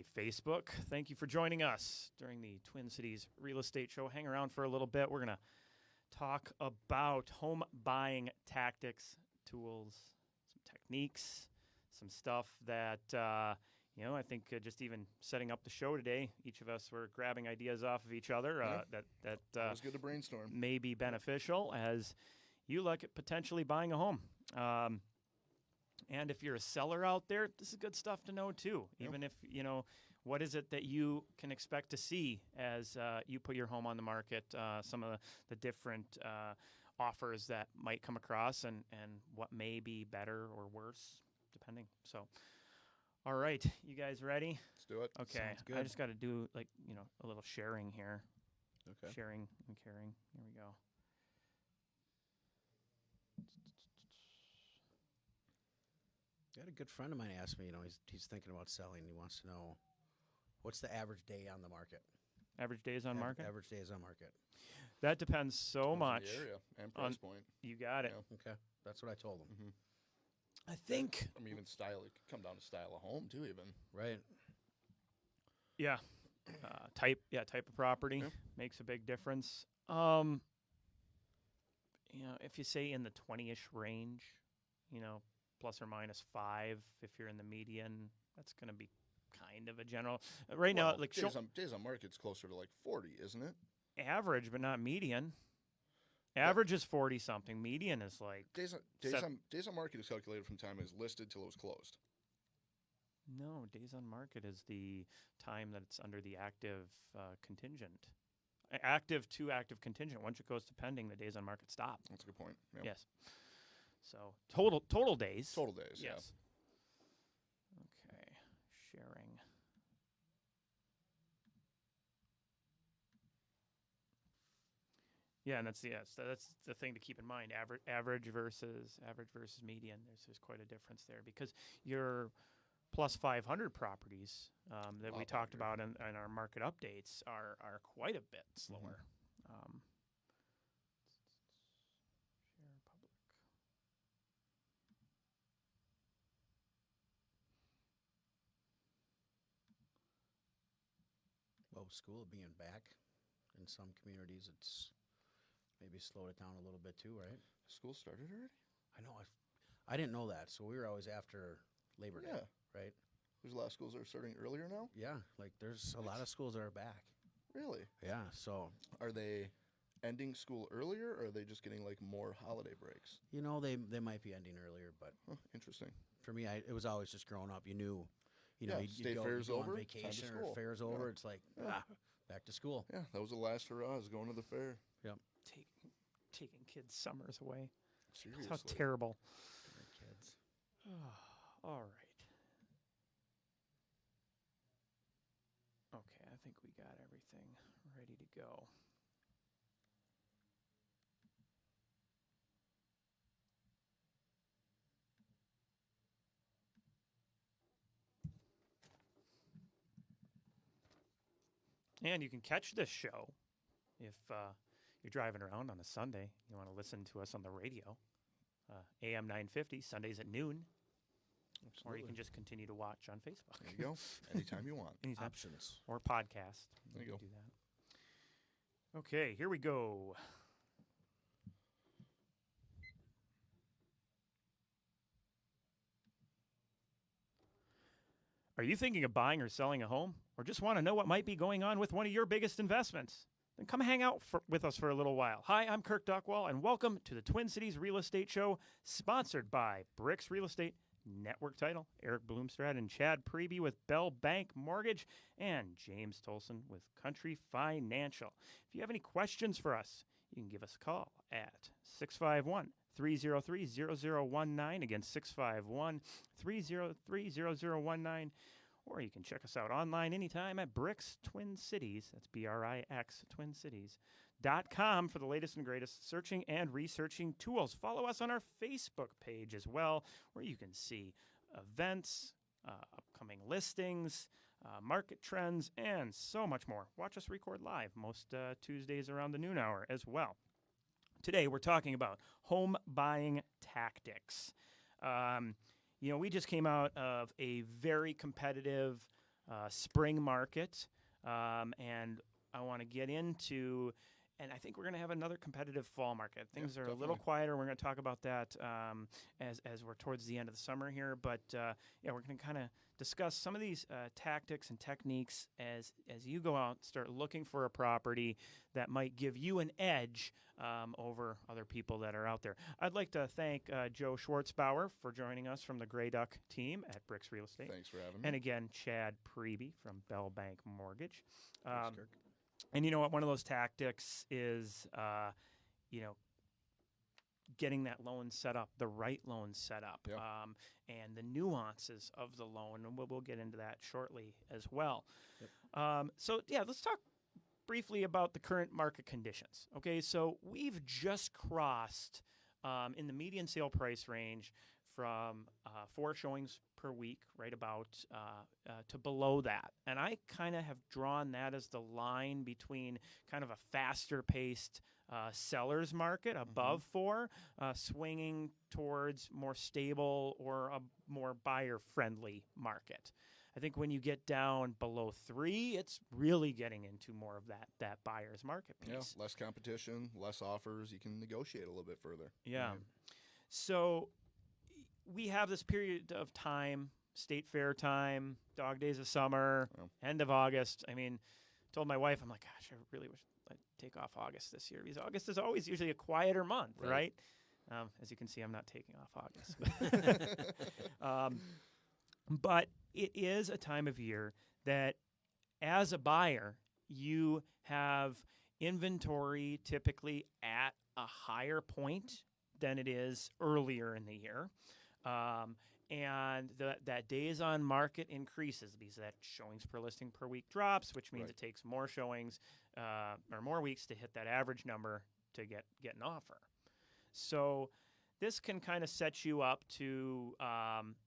Hey, Facebook. Thank you for joining us during the Twin Cities Real Estate Show. Hang around for a little bit. We're going to talk about home buying tactics, tools, some techniques, some stuff that, I think just even setting up the show today, each of us were grabbing ideas off of each other that was good to brainstorm. may be beneficial as you look at potentially buying a home. And if you're a seller out there, this is good stuff to know too. Yep. Even if, what is it that you can expect to see as you put your home on the market, some of the different offers that might come across and what may be better or worse, depending. So, all right, you guys ready? Let's do it. Okay, Sounds good. I just got to do a little sharing here. Okay. Sharing and caring. Here we go. I had a good friend of mine ask me, he's thinking about selling. He wants to know what's the average day on the market. Average days on market? Average days on market. That depends so Depends on much. the area and price point. You got it. Yeah. Okay, that's what I told him. I think. I mean, even style. It could come down to style of home too, even. Right. Yeah. Type of property Yeah. makes a big difference. If you say in the 20-ish range, plus or minus 5, if you're in the median, that's going to be kind of a general. Right now, like days on market's closer to like 40, isn't it? average, but not median. Average is 40 something. Median is like Days on market is calculated from time it was listed till it was closed. no. Days on market is the time that it's under the active contingent. Active to active contingent. Once it goes to pending, the days on market stop. That's a good point. Yep. Yes. So total days. Total days. Yes. Okay. Sharing. Yeah, and that's the thing to keep in mind. Average versus median. There's quite a difference there because your plus 500 properties that we talked about in our market updates are quite a bit slower. Share public. Well, school being back in some communities, it's maybe slowed it down a little bit too, right? School started already? I know. I didn't know that, so we were always after Labor Day, Yeah. right? There's a lot of schools that are starting earlier now? Yeah, like there's a lot of schools that are back. Really? Yeah, so Are they ending school earlier, or are they just getting like more holiday breaks? they might be ending earlier, but Huh, interesting. for me, it was always just growing up. You knew, Yeah, you'd state go, fair's go over, on time to vacation or school. fair's Yeah. over. It's like back to school. Yeah, that was the last hurrah, is going to the fair. Taking kids' summers away. Seriously. That's how terrible. Kids. All right. Okay, I think we got everything ready to go. And you can catch this show if you're driving around on a Sunday. You want to listen to us on the radio, AM 950, Sundays at noon. Absolutely. Or you can just continue to watch on Facebook. There you go. Anytime you want. Anytime. Options. Or podcast. There you go. Do that. Okay, here we go. Are you thinking of buying or selling a home? Or just want to know what might be going on with one of your biggest investments? Then come hang out with us for a little while. Hi, I'm Kirk Duckwall, and welcome to the Twin Cities Real Estate Show, sponsored by Bricks Real Estate, Network Title, Eric Bloomstrad and Chad Preby with Bell Bank Mortgage, and James Tolson with Country Financial. If you have any questions for us, you can give us a call at 651-303-0019. Again, 651-303-0019. Or you can check us out online anytime at Bricks Twin Cities. That's BRIX Twin Cities.com for the latest and greatest searching and researching tools. Follow us on our Facebook page as well, where you can see events, upcoming listings, market trends, and so much more. Watch us record live most Tuesdays around the noon hour as well. Today we're talking about home buying tactics. We just came out of a very competitive spring market, and I want to get into. And I think we're going to have another competitive fall market. Things are a little definitely. quieter. We're going to talk about that as we're towards the end of the summer here. But yeah, we're going to kind of discuss some of these tactics and techniques as you go out and start looking for a property that might give you an edge over other people that are out there. I'd like to thank Joe Schwartzbauer for joining us from the Grey Duck team at Bricks Real Estate. Thanks for having me. And again, Chad Preby from Bell Bank Mortgage. Thanks, Kirk. And you know what? One of those tactics is, getting that loan set up, the right loan set up, Yep. and the nuances of the loan. And we'll get into that shortly as well. So, yeah, let's talk briefly about the current market conditions. Okay, so we've just crossed in the median sale price range from 4 showings per week, right about, to below that. And I kind of have drawn that as the line between kind of a faster paced seller's market above 4, swinging towards more stable or a more buyer friendly market. I think when you get down below 3, it's really getting into more of that buyer's market piece. Yeah, less competition, less offers. You can negotiate a little bit further. Yeah. Right. So we have this period of time, state fair time, dog days of summer, end of August. I mean, told my wife, I'm like, gosh, I really wish I'd take off August this year because August is always usually a quieter month, right? As you can see, I'm not taking off August. But it is a time of year that as a buyer, you have inventory typically at a higher point than it is earlier in the year. And that days on market increases because that showings per listing per week drops, which means it takes more showings or more weeks to hit that average number to get an offer. So this can kind of set you up to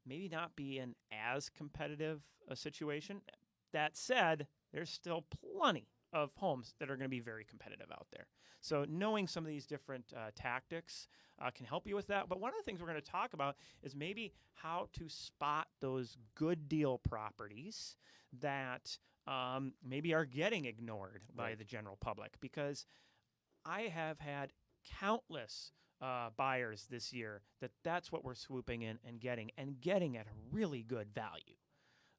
maybe not be in as competitive a situation. That said, there's still plenty of homes that are going to be very competitive out there. So knowing some of these different tactics can help you with that. But one of the things we're going to talk about is maybe how to spot those good deal properties that maybe are getting ignored by the general public. Because I have had countless buyers this year that's what we're swooping in and getting at a really good value.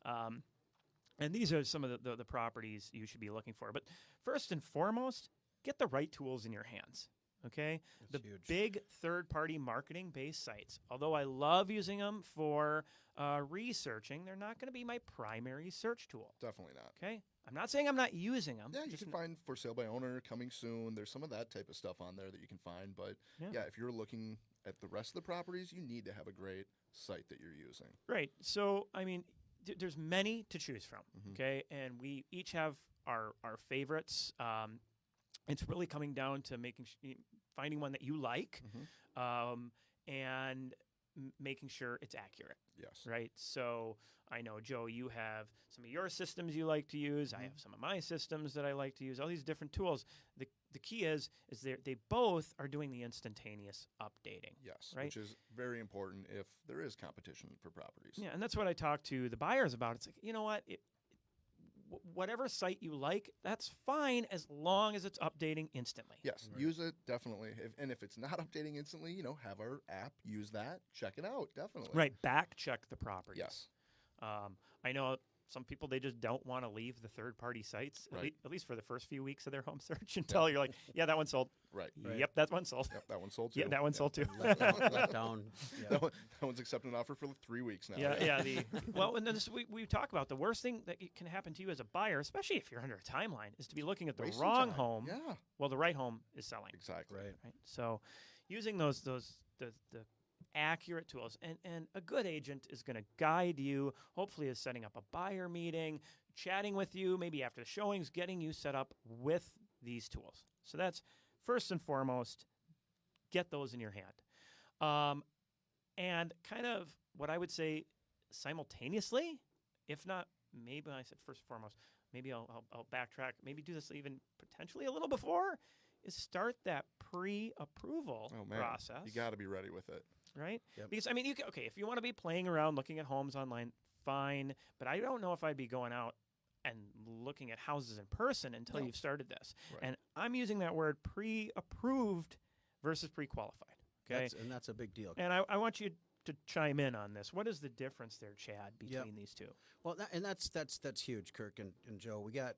And these are some of the properties you should be looking for. But first and foremost, get the right tools in your hands, okay? That's the huge. big third-party marketing-based sites, although I love using them for researching, they're not going to be my primary search tool, Definitely not. okay? I'm not saying I'm not using them. Yeah, you can find for sale by owner coming soon. There's some of that type of stuff on there that you can find. But yeah, if you're looking at the rest of the properties, you need to have a great site that you're using. Right. So, I mean, there's many to choose from, okay? And we each have our favorites. It's really coming down to finding one that you like and making sure it's accurate. Yes. Right. So I know, Joe, you have some of your systems you like to use. I have some of my systems that I like to use. All these different tools. The key is they both are doing the instantaneous updating. Yes. Right. Which is very important if there is competition for properties. Yeah, and that's what I talk to the buyers about. It's like, you know what? Whatever site you like, that's fine as long as it's updating instantly. Yes, use it, definitely. If it's not updating instantly, have our app, use that, check it out, definitely. Right, back check the properties. Yes. I know some people, they just don't want to leave the third-party sites, Right. at least for the first few weeks of their home search until you're like, yeah, that one sold. Right. Yep, that one sold. Yep, that one sold too. Yeah, that one sold too. Let down. Yeah. That one's accepting an offer for 3 weeks now. Yeah. Well, and then we talk about the worst thing that can happen to you as a buyer, especially if you're under a timeline, is to be looking at the Wasting wrong time. home. Yeah, Well, the right home is selling. exactly. Right. So using the accurate tools, and a good agent is going to guide you, hopefully is setting up a buyer meeting, chatting with you, maybe after the showings, getting you set up with these tools. So that's first and foremost, get those in your hand. And kind of what I would say simultaneously, if not, maybe I said first and foremost, maybe I'll backtrack, maybe do this even potentially a little before, is start that pre-approval process. You got to be ready with it. Right? Yep. Because, I mean, if you want to be playing around looking at homes online, fine. But I don't know if I'd be going out and looking at houses in person until No. you've started this. Right. And I'm using that word pre-approved versus pre-qualified. Okay, That's a big deal. and I want you to chime in on this. What is the difference there, Chad, between these two? Well, that's huge, Kirk and Joe. We got,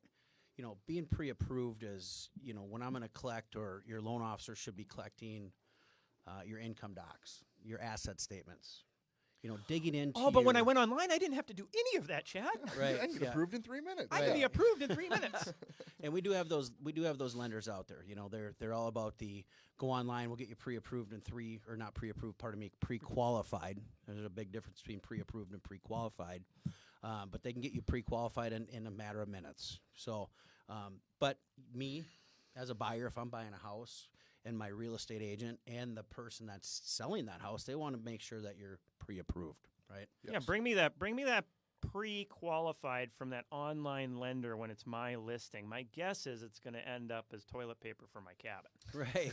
being pre-approved is, when I'm going to collect, or your loan officer should be collecting your income docs, your asset statements, digging into. Oh, but when I went online, I didn't have to do any of that, Chad. Right, I get yeah. approved in 3 minutes. I can be approved in 3 minutes. And we do have those lenders out there. They're all about the go online, we'll get you pre-approved in not pre-approved, pardon me, pre-qualified. There's a big difference between pre-approved and pre-qualified. But they can get you pre-qualified in a matter of minutes. So, but me as a buyer, if I'm buying a house, and my real estate agent and the person that's selling that house, they want to make sure that you're pre-approved, right? Yes. Yeah, bring me that pre-qualified from that online lender when it's my listing. My guess is it's going to end up as toilet paper for my cabin. Right.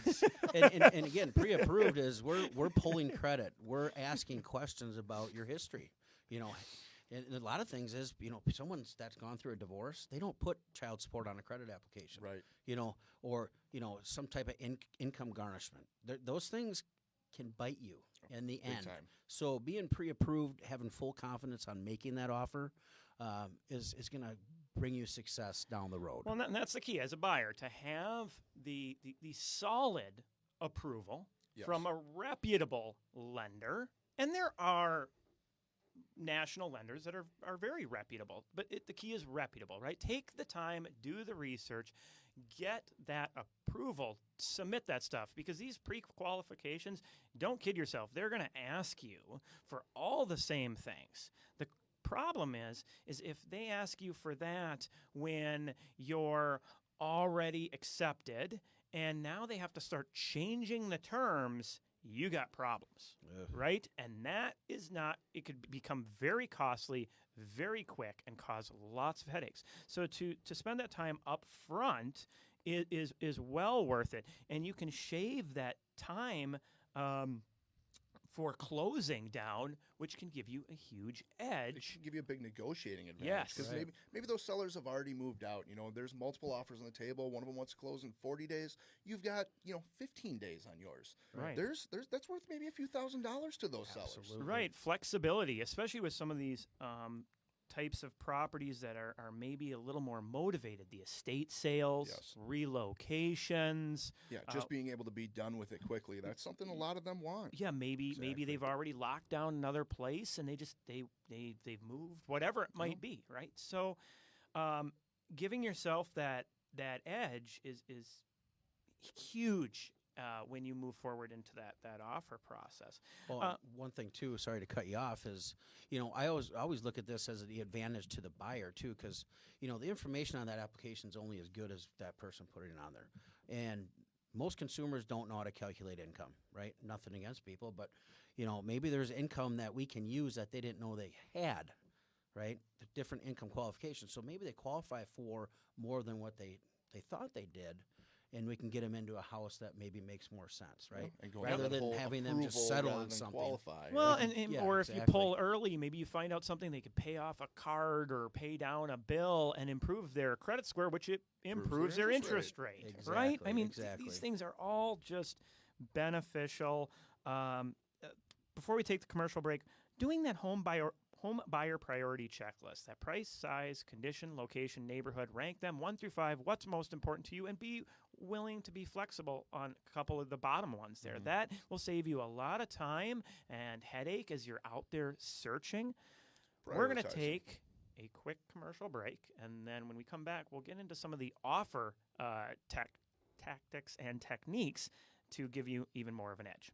and again, pre-approved is we're pulling credit. We're asking questions about your history. And a lot of things is, someone that's gone through a divorce, they don't put child support on a credit application. Right. Or some type of income garnishment. Those things can bite you in the end. time. So being pre-approved, having full confidence on making that offer is going to bring you success down the road. Well, and that's the key as a buyer, to have the solid approval Yes. from a reputable lender. And there are national lenders that are very reputable, but the key is reputable, right? Take the time, do the research, get that approval, submit that stuff, because these pre-qualifications, don't kid yourself, they're going to ask you for all the same things. The problem is if they ask you for that when you're already accepted and now they have to start changing the terms, you got problems, right? And that is not, it could become very costly, very quick, and cause lots of headaches. So to spend that time up front is well worth it. And you can shave that time for closing down, which can give you a huge edge. It should give you a big negotiating advantage. Yes. Because Right. maybe those sellers have already moved out. There's multiple offers on the table. One of them wants to close in 40 days. You've got, 15 days on yours. Right. There's that's worth maybe a few $1,000s to those sellers. Absolutely. Right, flexibility, especially with some of these types of properties that are maybe a little more motivated. The estate sales, Yes. relocations. Yeah, just being able to be done with it quickly. That's something a lot of them want. Yeah, maybe Exactly. they've already locked down another place and they've moved, whatever it might be, right? So, giving yourself that edge is huge when you move forward into that offer process. Well, one thing too, sorry to cut you off, is I always look at this as the advantage to the buyer too, because the information on that application is only as good as that person putting it on there, and most consumers don't know how to calculate income, right? Nothing against people, but maybe there's income that we can use that they didn't know they had, right? The different income qualifications, so maybe they qualify for more than what they thought they did. And we can get them into a house that maybe makes more sense, right? And going Rather down that than whole having them just approval settle rather on than something. Qualify. Well, right? and Yeah, or if you exactly. pull early, maybe you find out something they could pay off a card or pay down a bill and improve their credit score, which it improves their interest rate, right? I Exactly, mean, exactly. these things are all just beneficial. Before we take the commercial break, doing that home buyer priority checklist, that price, size, condition, location, neighborhood, rank them 1 through 5, what's most important to you, and be willing to be flexible on a couple of the bottom ones there. Mm-hmm. That will save you a lot of time and headache as you're out there searching. We're going to Prioritizing. take a quick commercial break, and then when we come back, we'll get into some of the offer tactics and techniques to give you even more of an edge.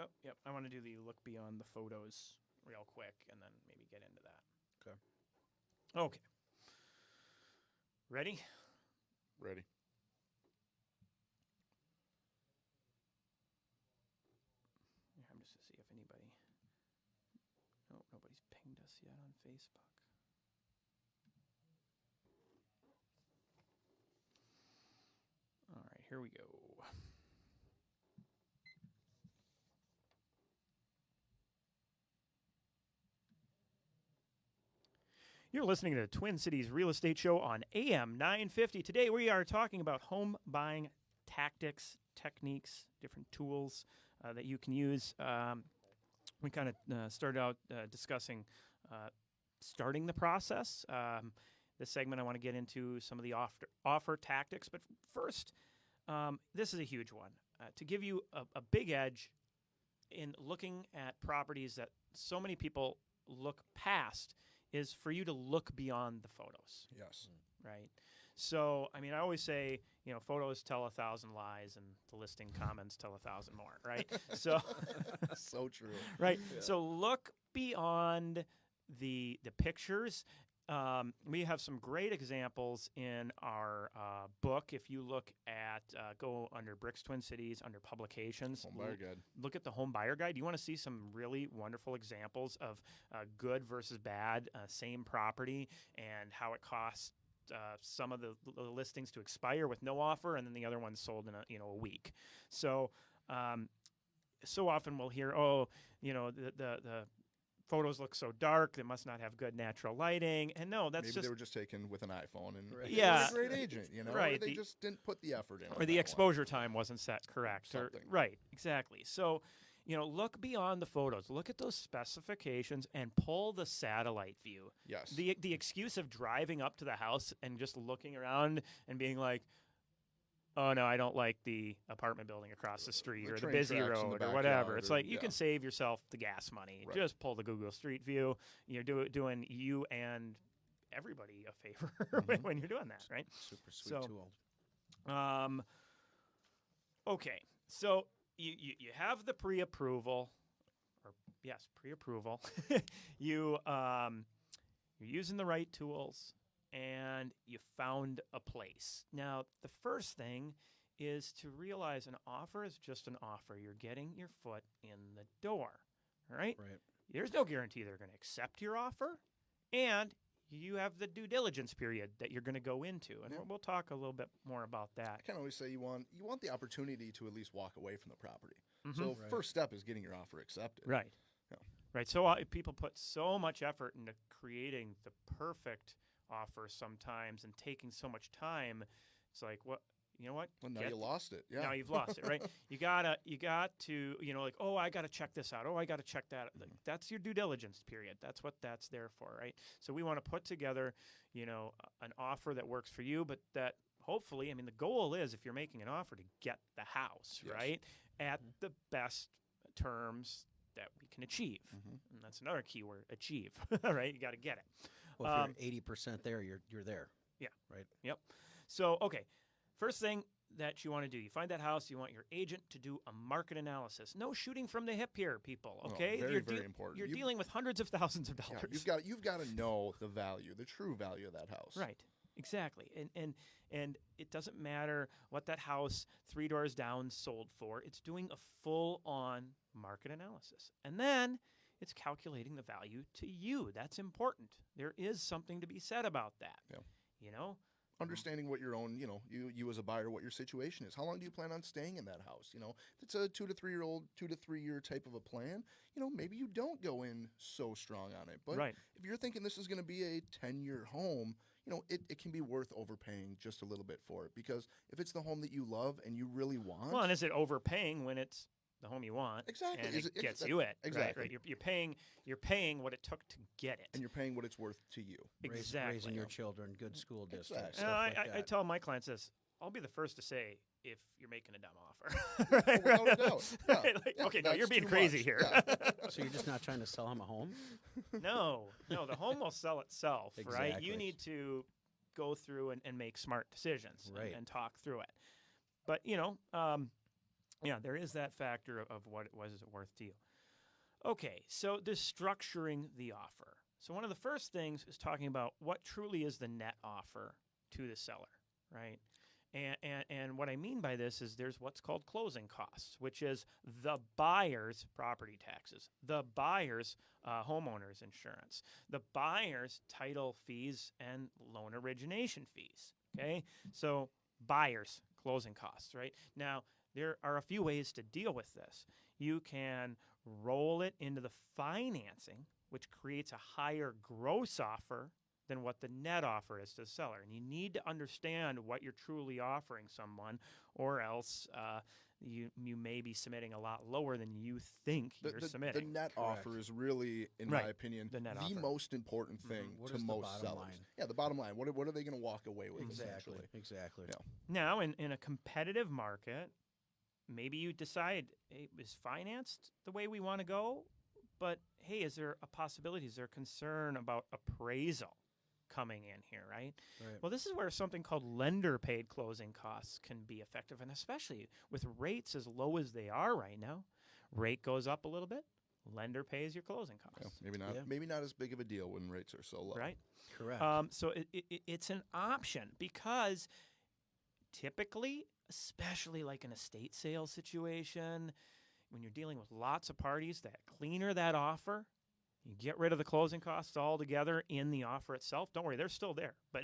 Oh, yep. I want to do the look beyond the photos real quick and then maybe get into that. Okay. Okay. Ready? Ready. I'm just to see if anybody. No, nobody's pinged us yet on Facebook. All right, here we go. You're listening to the Twin Cities Real Estate Show on AM 950. Today we are talking about home buying tactics, techniques, different tools that you can use. We kind of started out discussing starting the process. This segment I want to get into some of the offer tactics. But first, this is a huge one. To give you a big edge in looking at properties that so many people look past is for you to look beyond the photos. Yes. Right? So, I mean, I always say, photos tell 1,000 lies and the listing comments tell 1,000 more, right? So, So true. right. Yeah. So look beyond the pictures. We have some great examples in our book. If you look at, go under Bricks Twin Cities, under publications. Home buyer guide. Look at the home buyer guide. You want to see some really wonderful examples of good versus bad, same property, and how it costs some of the listings to expire with no offer, and then the other one's sold in a week. So, so often we'll hear, the photos look so dark, they must not have good natural lighting. And no, that's Maybe they were just taken with an iPhone and Right. Yeah. they were a great agent, Right. Or they just didn't put the effort in. or on the that exposure time wasn't set correct. Something. Right, exactly. So, look beyond the photos. Look at those specifications and pull the satellite view. One. Yes. The excuse of driving up to the house and just looking around and being like, oh, no, I don't like the apartment building across the street The or the train busy tracks in the road or backyard whatever. It's or- like you yeah. can save yourself the gas money. Right. Just pull the Google Street View. You're doing you and everybody a favor Mhm. when you're doing that, right? Super sweet So- tool. Okay, so you have the pre-approval, or yes, pre-approval. You're using the right tools, and you found a place. Now, the first thing is to realize an offer is just an offer. You're getting your foot in the door, all right? Right. There's no guarantee they're going to accept your offer, and you have the due diligence period that you're going to go into, and Yeah. we'll talk a little bit more about that. I can always say you want the opportunity to at least walk away from the property. Mhm. So Right. first step is getting your offer accepted. Right. Yeah. Right. So people put so much effort into creating the perfect offer sometimes and taking so much time. It's like, what? You know what? Well, now Get you lost it. Yeah. Now you've lost it, right? You got to, like, oh, I got to check this out. Oh, I got to check that. Like, that's your due diligence period. That's what that's there for, right? So we want to put together, an offer that works for you, but that hopefully, I mean, the goal is if you're making an offer to get the house, Yes. right, at the best terms that we can achieve. Mhm. And that's another key word, achieve, right? You got to get it. Well, if you're 80% there, you're there. So, okay, first thing that you want to do, you find that house, you want your agent to do a market analysis. No shooting from the hip here, people, No, okay? very, you're very important. You're You- dealing with hundreds of thousands of Yeah, dollars. you've got to know the value, the true value of that house. Right. Exactly. And it doesn't matter what that house 3 doors down sold for. It's doing a full-on market analysis. And then it's calculating the value to you. That's important. There is something to be said about that. Yeah. You know? Understanding what your own, you as a buyer, what your situation is. How long do you plan on staying in that house? If it's a 2 to 3 year type of a plan, maybe you don't go in so strong on it. But Right. if you're thinking this is going to be a 10-year home, it can be worth overpaying just a little bit for it. Because if it's the home that you love and you really want. Well, and is it overpaying when it's the home you want? Exactly. And Is it it- gets that- you it. exactly. Right. You're paying what it took to get it. and you're paying what it's worth to you. Exactly. Raising your children, good school districts, Exactly. stuff And like I that. tell my clients this. I'll be the first to say if you're making a dumb offer. Without a doubt. Yeah. Right, like, Yeah, okay, no, you're that's being too crazy much. here. Yeah. So you're just not trying to sell them a home? No, the home will sell itself, right? You Exactly. need to go through and make smart decisions Right. and talk through it. But, there is that factor of what it was worth to you. Okay, so the structuring the offer. So one of the first things is talking about what truly is the net offer to the seller, right? And what I mean by this is there's what's called closing costs, which is the buyer's property taxes, the buyer's homeowner's insurance, the buyer's title fees and loan origination fees. Okay, so buyer's closing costs, right? Now, there are a few ways to deal with this. You can roll it into the financing, which creates a higher gross offer than what the net offer is to the seller. And you need to understand what you're truly offering someone, or else you may be submitting a lot lower than you think you're The submitting. net Correct. offer is really, in Right. my opinion, The net the offer. most important thing What to is the most bottom sellers. line? Yeah, the bottom line. What are they going to walk away with, essentially? Exactly. Yeah. Now, in a competitive market, maybe you decide, hey, is financed the way we want to go? But hey, is there a possibility? Is there a concern about appraisal coming in here, right? Right. Well, this is where something called lender-paid closing costs can be effective, and especially with rates as low as they are right now, rate goes up a little bit, lender pays your closing costs, Yeah. Maybe not as big of a deal when rates are so low. right? Correct. So it's an option because typically, especially like an estate sale situation, when you're dealing with lots of parties, that cleaner that offer, you get rid of the closing costs altogether in the offer itself. Don't worry, they're still there. But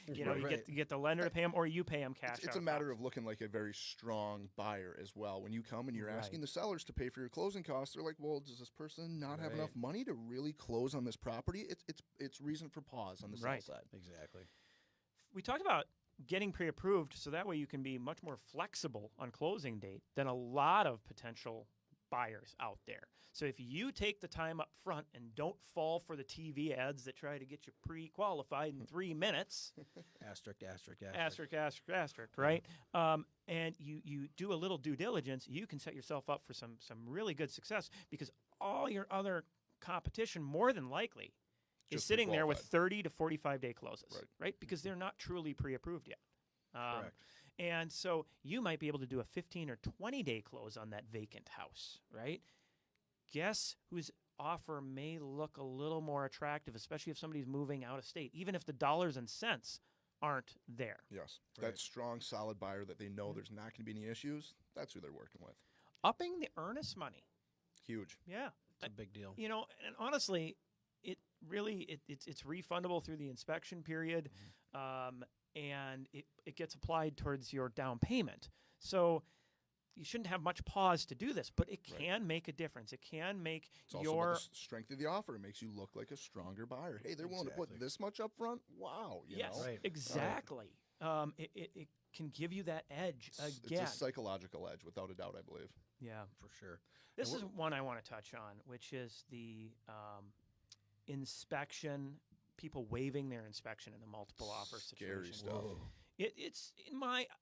you Right. get the lender to pay them, or you pay them cash. It's out a matter top. of looking like a very strong buyer as well. When you come and you're asking Right. the sellers to pay for your closing costs, they're like, "Well, does this person not have Right. enough money to really close on this property?" It's reason for pause on the Right. sell side. Exactly. We talked about getting pre-approved, so that way you can be much more flexible on closing date than a lot of potential buyers out there. So if you take the time up front and don't fall for the TV ads that try to get you pre-qualified in 3 minutes, asterisk, right? And you do a little due diligence, you can set yourself up for some really good success, because all your other competition, more than likely, is Just sitting there with pre-qualified. 30 to 45 day closes, Right. right? Because they're not truly pre-approved yet. Correct. And so you might be able to do a 15 or 20 day close on that vacant house, right? Guess whose offer may look a little more attractive, especially if somebody's moving out of state, even if the dollars and cents aren't there. Yes, Right. that strong, solid buyer that they know there's not going to be any issues. That's who they're working with. Upping the earnest money. Huge. Yeah. It's a big deal. You know, and honestly, it's refundable through the inspection period, and it gets applied towards your down payment. So you shouldn't have much pause to do this, but it Right. can make a difference. It can make It's also about the strength of the offer. It makes you look like a stronger buyer. Hey, they're willing to Exactly. put this much up front? Wow. You yes, know? Right. exactly. It can give you that edge It's again. a psychological edge, without a doubt, I believe. Yeah. For sure. This And is one I want to touch on, which is the inspection. People waiving their inspection in a multiple offer Scary situation. stuff. It's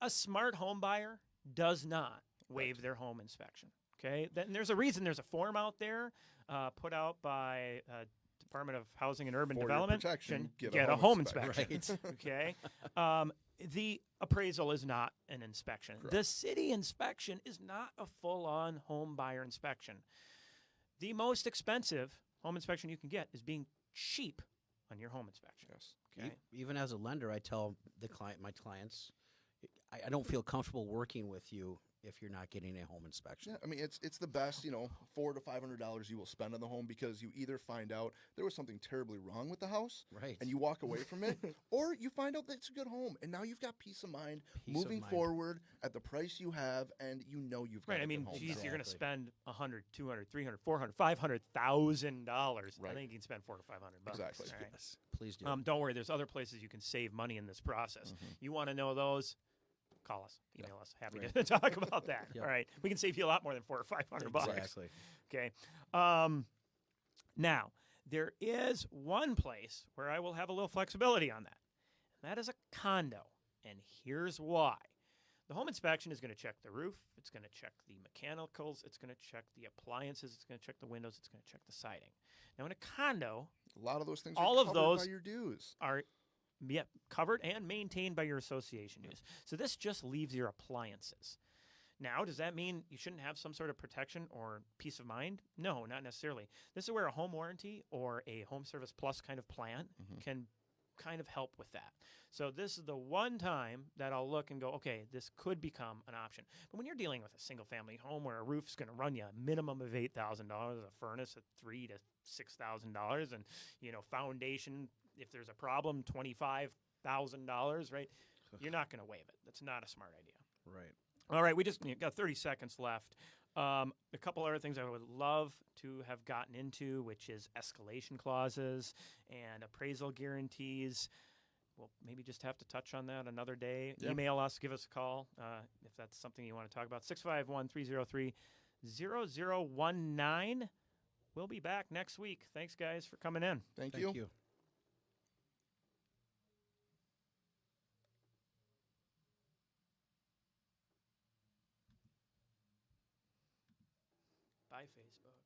a smart home buyer does not waive their home inspection. Okay, then there's a reason. There's a form out there put out by Department of Housing and Urban For your Development. protection, get get a a home home inspection. inspection. Okay, the appraisal is not an inspection. Correct. The city inspection is not a full-on home buyer inspection. The most expensive home inspection you can get is being cheap on your home inspection. Yes. Okay. Even as a lender, I tell my clients, I don't feel comfortable working with you if you're not getting a home inspection. Yeah, I mean it's the best, $400 to $500 you will spend on the home, because you either find out there was something terribly wrong with the house, Right. and you walk away from it, or you find out that it's a good home, and now you've got peace of mind Peace of moving mind. forward at the price you have, and you've got Right. a I mean, good home. geez, now. you're going to Exactly. spend $100, $200, $300, $400, $500,000. Right. I think you can spend $400 to $500. Exactly. All right. Yes. Please do. Don't worry. There's other places you can save money in this process. Mm-hmm. You want to know those? Call us, email us. Happy Right. to talk about that. Yep. All right, we can save you a lot more than $400 or $500. Exactly. Okay. Now there is one place where I will have a little flexibility on that, and that is a condo. And here's why. The home inspection is going to check the roof. It's going to check the mechanicals. It's going to check the appliances. It's going to check the windows. It's going to check the siding. Now, in a condo, A lot of those things all are of covered those by your dues. are covered and maintained by your association dues. So this just leaves your appliances. Now, does that mean you shouldn't have some sort of protection or peace of mind? No, not necessarily. This is where a home warranty or a home service plus kind of plan can kind of help with that. So this is the one time that I'll look and go, okay, this could become an option. But when you're dealing with a single family home where a roof's going to run you a minimum of $8,000, a furnace at $3,000 to $6,000, and foundation, if there's a problem, $25,000, right? You're not going to waive it. That's not a smart idea. Right. All right, we just got 30 seconds left. A couple other things I would love to have gotten into, which is escalation clauses and appraisal guarantees. We'll maybe just have to touch on that another day. Yeah. Email us, give us a call if that's something you want to talk about. 651-303-0019. We'll be back next week. Thanks, guys, for coming in. Thank Thank you. you. Bye, Facebook.